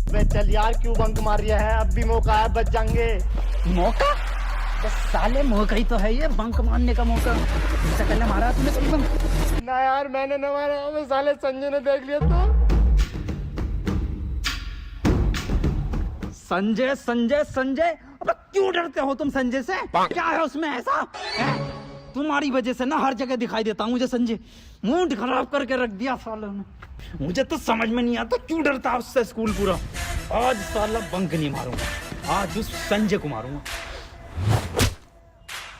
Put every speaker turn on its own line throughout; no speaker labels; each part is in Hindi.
वे चल यार, क्यों बंक मार रहा है? अब भी मौका है, बच जाएंगे।
मौका? बस साले मौका ही तो है ये, बंक मारने का मौका। इससे पहले मारा तूने कभी बंक?
ना यार, मैंने न मारा। हमें साले संजय ने देख लिया तो।
संजय संजय संजय, अब क्यों डरते हो तुम संजय से? क्या है उसमें ऐसा है? तुम्हारी वजह से ना हर जगह दिखाई देता हूँ मुझे संजय। मूड खराब करके रख दिया सालों ने। मुझे तो समझ में नहीं आता क्यों डरता है उससे स्कूल पूरा। आज साला बंक नहीं मारूंगा, आज उस संजय को मारूंगा।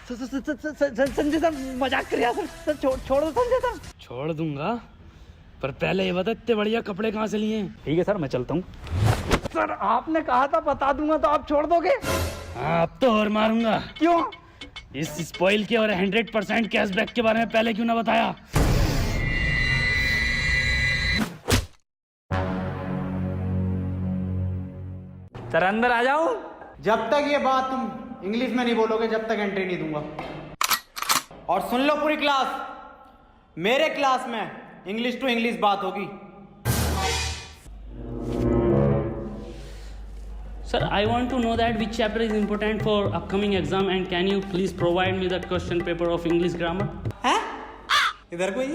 संजय सर मजाक कर रहा सर, छोड़ दो संजय सर।
छोड़ दूंगा, पर पहले ये बता इतने बढ़िया कपड़े कहाँ से लिए?
ठीक है सर, मैं चलता हूँ। सर आपने कहा था बता दूंगा, तो आप छोड़ दोगे?
हाँ, अब तो और मारूंगा।
क्यों?
इस स्पॉइल के और 100% कैशबैक के बारे में पहले क्यों ना बताया?
सर अंदर आ जाऊं?
जब तक ये बात तुम इंग्लिश में नहीं बोलोगे, जब तक एंट्री नहीं दूंगा। और सुन लो पूरी क्लास, मेरे क्लास में इंग्लिश टू इंग्लिश बात होगी।
Sir, I want to know that which chapter is important for upcoming exam and can you please provide me the question paper of English grammar?
हैं? इधर कोई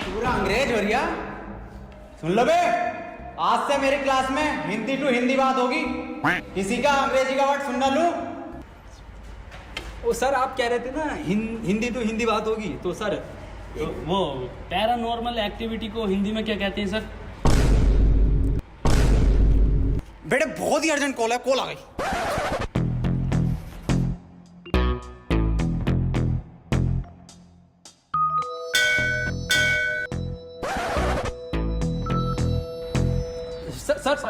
पूरा अंग्रेज हो रिया। सुन लो बे, आज से मेरी क्लास में हिंदी टू हिंदी बात होगी। किसी का अंग्रेजी का वर्ड सुन ना लूं।
ओ सर आप कह रहे थे ना हिंदी तो हिंदी बात होगी, तो सर
तो वो पैरानॉर्मल एक्टिविटी को हिंदी में क्या कहते हैं सर?
बेटे बहुत ही अर्जेंट कॉल है, कॉल आ गई।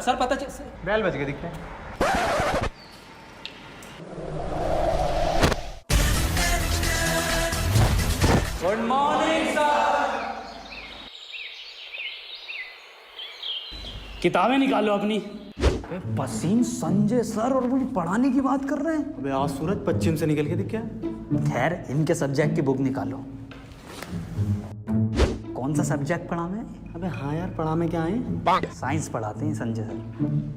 सर पता चल।
बेल बज गई दिखते हैं।
Good morning sir.
किताबें निकालो अपनी।
पसीन संजय सर और मुझे पढ़ाने की बात कर रहे हैं।
अबे आज सूरज पश्चिम से निकल के दिख गया।
खैर इनके सब्जेक्ट की बुक निकालो। कौन सा सब्जेक्ट पढ़ा मैं?
अबे हाँ यार, पढ़ा में क्या है?
साइंस पढ़ाते हैं संजय सर।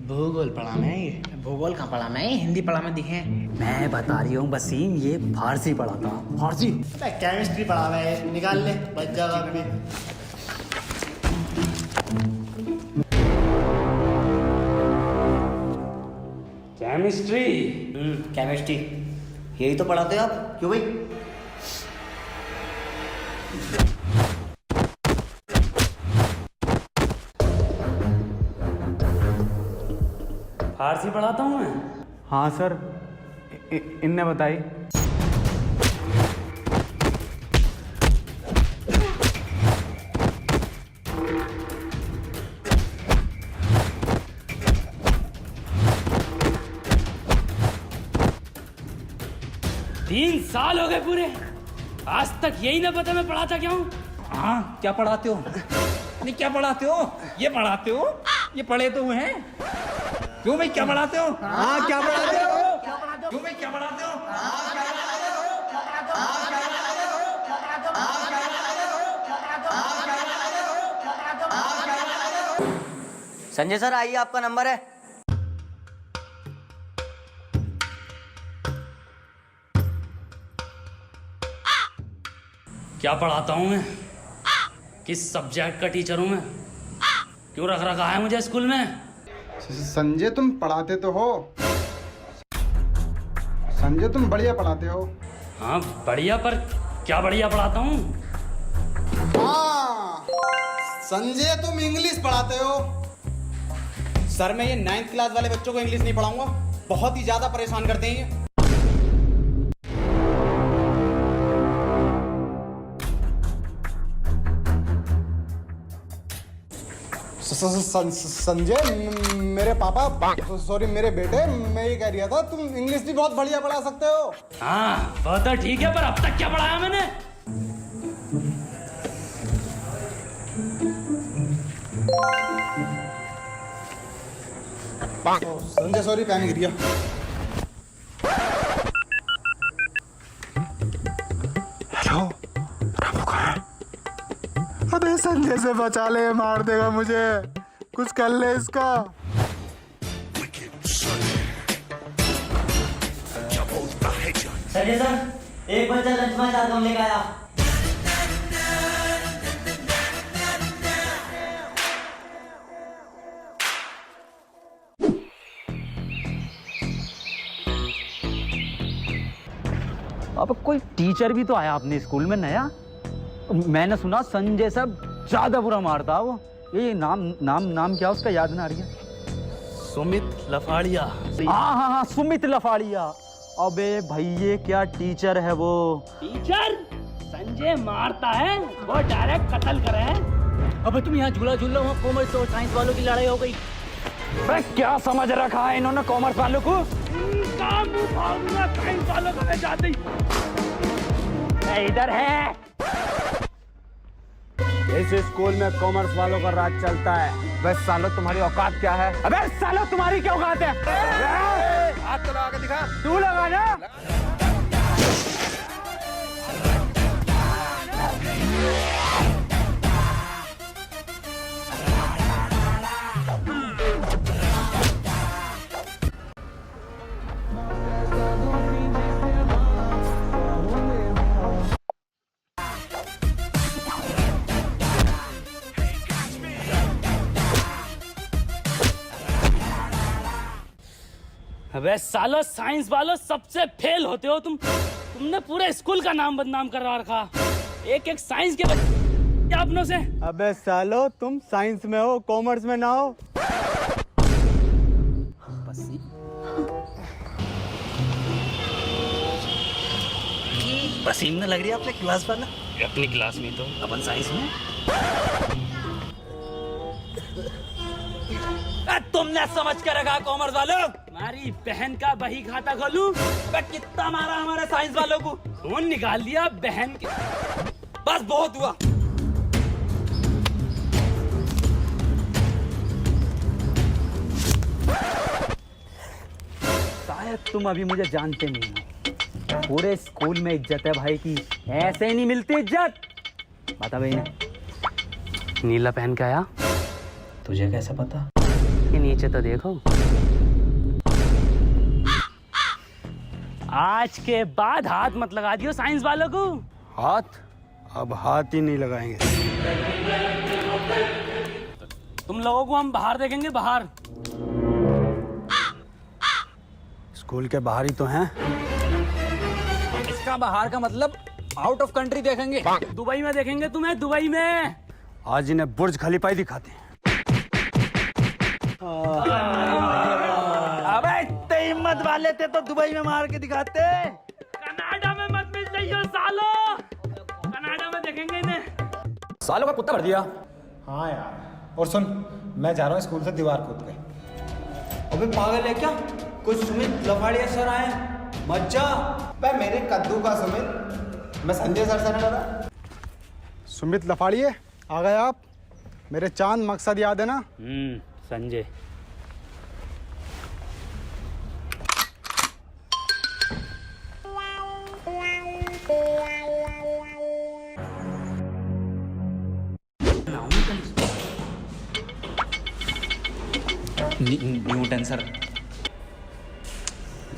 भूगोल पढ़ा मैं। भूगोल कहाँ पढ़ा मैं? हिंदी पढ़ा मैं दिखे।
मैं बता रही हूँ वसीम, ये फारसी पढ़ाता।
फारसी?
केमिस्ट्री पढ़ा मैं। निकाल ले, बच जाएगा अभी।
केमिस्ट्री?
केमिस्ट्री यही तो पढ़ाते हो आप, क्यों भाई?
फारसी पढ़ाता हूँ मैं।
हाँ सर, इनने बताई।
तीन साल हो गए पूरे, आज तक यही ना पता मैं पढ़ाता क्या हूँ।
हाँ क्या पढ़ाते हो? नहीं क्या पढ़ाते हो? ये पढ़ाते हो? ये पढ़े तो हुए हैं। क्यों भाई क्या पढ़ाते हो?
हाँ क्या पढ़ाते हो?
क्यों भाई क्या पढ़ाते हो?
संजय सर आइए, आपका नंबर है।
क्या पढ़ाता हूँ मैं? किस सब्जेक्ट का टीचर हूँ मैं? क्यों रख रखा है मुझे स्कूल में?
संजय तुम पढ़ाते तो हो। संजय तुम बढ़िया पढ़ाते हो।
हाँ बढ़िया, पर क्या बढ़िया पढ़ाता हूँ?
हाँ संजय तुम इंग्लिश पढ़ाते हो।
सर मैं ये 9th क्लास वाले बच्चों को इंग्लिश नहीं पढ़ाऊंगा, बहुत ही ज्यादा परेशान करते हैं ये।
संजय मेरे पापा, सॉरी मेरे बेटे, मैं ये कह रहा था तुम इंग्लिश भी बहुत बढ़िया पढ़ा सकते हो।
हाँ वो तो ठीक है, पर अब तक क्या पढ़ाया मैंने?
संजय सॉरी, पैन गिर गया। हेलो, रामू कहाँ है? अबे संजय से बचा ले, मार देगा मुझे, कुछ कर ले इसका।
संजय सर, एक बच्चा लंच में जाता हूँ लेकर आया।
अब कोई टीचर भी तो आया अपने स्कूल में नया। मैंने सुना संजय सब ज्यादा बुरा मारता वो। ये नाम नाम नाम क्या उसका, याद ना आ रही है।
सुमित लफाड़िया।
हाँ, सुमित लफाड़िया। अबे भाई ये क्या टीचर है वो।
टीचर संजय मारता है, वो डायरेक्ट कत्ल करे है।
अबे तुम यहाँ झूला झूल रहे हो, कॉमर्स और साइंस वालों की लड़ाई हो गई। अबे क्या समझ रखा है इन्होंने कॉमर्स वालों को।
साइंस वालों को मैं जाती।
इधर है।
इस स्कूल में कॉमर्स वालों का राज चलता है। बस सालो तुम्हारी औकात क्या है?
अबे सालो तुम्हारी क्या औकात है?
हाथ तो लगा के दिखा।
तू लगा ना।
अबे सालो साइंस वालों सबसे फेल होते हो तुमने पूरे स्कूल का नाम बदनाम करवा रखा। एक एक साइंस के क्या अपनों से।
अबे सालो तुम साइंस में हो, कॉमर्स में ना हो।
पसीना लग रही है अपने क्लास वाला।
अपनी क्लास में तो
अपन साइंस में। तुमने समझ के रखा कॉमर्स वालों।
हमारी बहन का बही खाता खोलूं।
कितना मारा हमारे साइंस वालों को।
फोन निकाल दिया बहन के।
बस बहुत हुआ। शायद तुम अभी मुझे जानते नहीं हो। पूरे स्कूल में इज्जत है भाई की, ऐसे नहीं मिलती इज्जत। बता भाई ने
नीला पहन के आया।
तुझे कैसे पता?
ये नीचे तो देखो। आज के बाद हाथ मत लगा दियो साइंस वालों को।
हाथ? अब हाथ ही नहीं लगाएंगे।
तुम लोगों को हम बाहर देखेंगे, बाहर।
स्कूल के बाहर ही तो हैं।
इसका बाहर का मतलब आउट ऑफ कंट्री देखेंगे।
दुबई में देखेंगे तुम्हें, दुबई में।
आज इन्हें बुर्ज खलीफा ही दिखाते हैं।
अबे इतने हिम्मत वाले थे तो दुबई में मार के दिखाते।
कनाडा में मत मिल जाइयो सालो। कनाडा में देखेंगे इन्हें।
सालों का कुत्ता भर दिया।
हाँ यार, और सुन, मैं जा रहा हूँ स्कूल से दीवार कूद के।
अबे पागल है क्या? कुछ सुमित लफाड़िया सर आए, मत जा।
भाई मेरे कद्दू का सुमित, मैं संजय सर से नहीं डरा।
सुमित लफाड़िए आ गए आप। मेरे चांद मकसद याद है ना?
संजय।
Newton sir.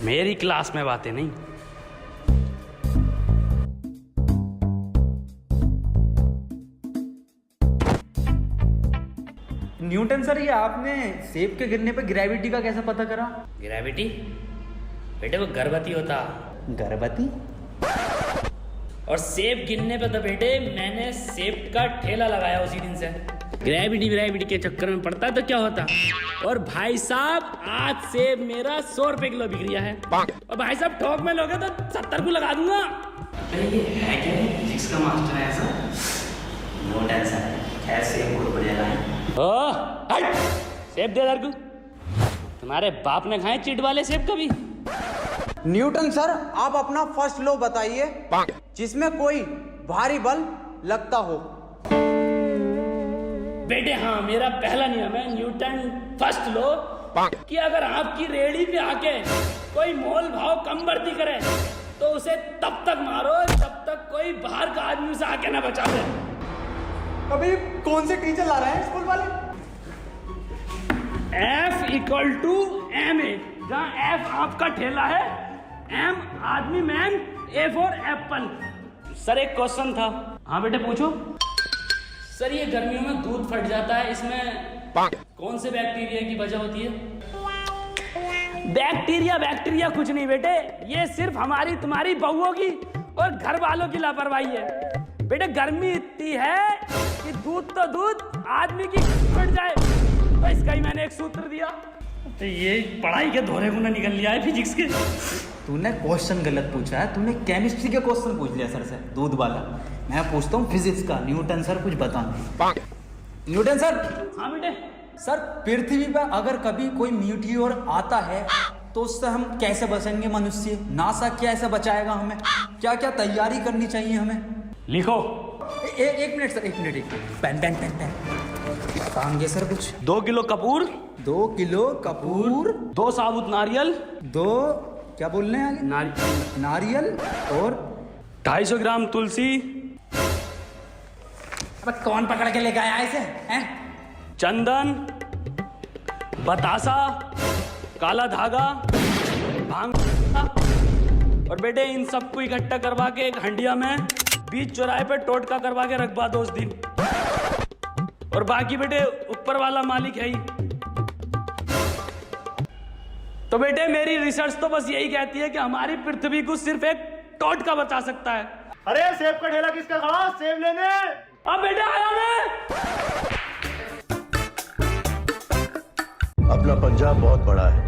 मेरी क्लास में बातें नहीं।
न्यूटन सर, ये आपने सेब के गिरने पे ग्रेविटी का कैसे पता करा?
ग्रेविटी? बेटे वो गर्भवती होता।
गर्भवती?
और सेब गिरने पे तो बेटे मैंने सेब का ठेला लगाया उसी दिन से। ग्रेविटी के चक्कर में पड़ता तो क्या होता। और भाई साहब आज सेब मेरा 100 रुपए किलो बिक रहा है। और भाई साहब ठोक में लोगे तो 70 को लगा दूंगा।
ये है क्या? फिजिक्स का मास्टर है ऐसा? नो टेंशन, खैर से बहुत बढ़िया लाइन।
सेब दे दर को। तुम्हारे बाप ने खाए चिट वाले सेब कभी?
न्यूटन सर, आप अपना फर्स्ट लॉ बताइए जिसमें कोई भारी बल लगता हो।
बेटे हाँ, मेरा पहला नियम है न्यूटन फर्स्ट लॉ कि अगर आपकी रेड़ी पे आके कोई मोल भाव कम बढ़ती करे तो उसे तब तक मारो जब तक कोई बाहर का आदमी उसे आके ना बचा दे।
अबे कौन से टीचर ला रहे हैं स्कूल वाले?
F equal to M A, जहाँ F आपका ठेला है, M आदमी man, A for apple. Sir एक क्वेश्चन था। हाँ बेटे पूछो। सर ये गर्मियों में दूध फट जाता है, इसमें कौन से बैक्टीरिया की वजह होती है? बैक्टीरिया कुछ नहीं बेटे, ये सिर्फ हमारी तुम्हारी बहुओं की और घर वालों की लापरवाही है। बेटे गर्मी इतनी है कि दूध तो दूध आदमी की फट जाए, तो इसका ही मैंने एक सूत्र दिया। तो ये पढ़ाई के धोरे को ना निकल लिया है फिजिक्स के।
तूने क्वेश्चन गलत पूछा है, तूने केमिस्ट्री के क्वेश्चन पूछ लिया सर से, दूध वाला। मैं पूछता हूँ फिजिक्स का। न्यूटन सर कुछ बताना। Newton sir.
हाँ बेटे।
सर पृथ्वी पर अगर कभी कोई मीटियोर आता है तो उससे हम कैसे बचेंगे मनुष्य? नासा कैसे बचाएगा हमें? क्या क्या तैयारी करनी चाहिए हमें?
लिखो।
एक मिनट सर, एक minute. Pen pen pen pen बताएंगे सर कुछ।
2 किलो कपूर,
2 किलो कपूर,
2 साबुत नारियल,
2 क्या बोल रहे हैं आगे? नारियल और
250 ग्राम तुलसी,
अब कौन पकड़ के लेके आया इसे? हैं?
चंदन, बतासा, काला धागा, भांग। और बेटे इन सबको इकट्ठा करवा के एक हंडिया में बीच चौराहे पे टोटका करवा के रखवा दो उस दिन। और बाकी बेटे ऊपर वाला मालिक है ही। तो बेटे मेरी रिसर्च तो बस यही कहती है कि हमारी पृथ्वी को सिर्फ एक टोटका बचा सकता है।
अरे सेब का ठेला किसका खड़ा? सेब लेने।
अब बेटे आया मैं।
अपना पंजाब बहुत बड़ा है।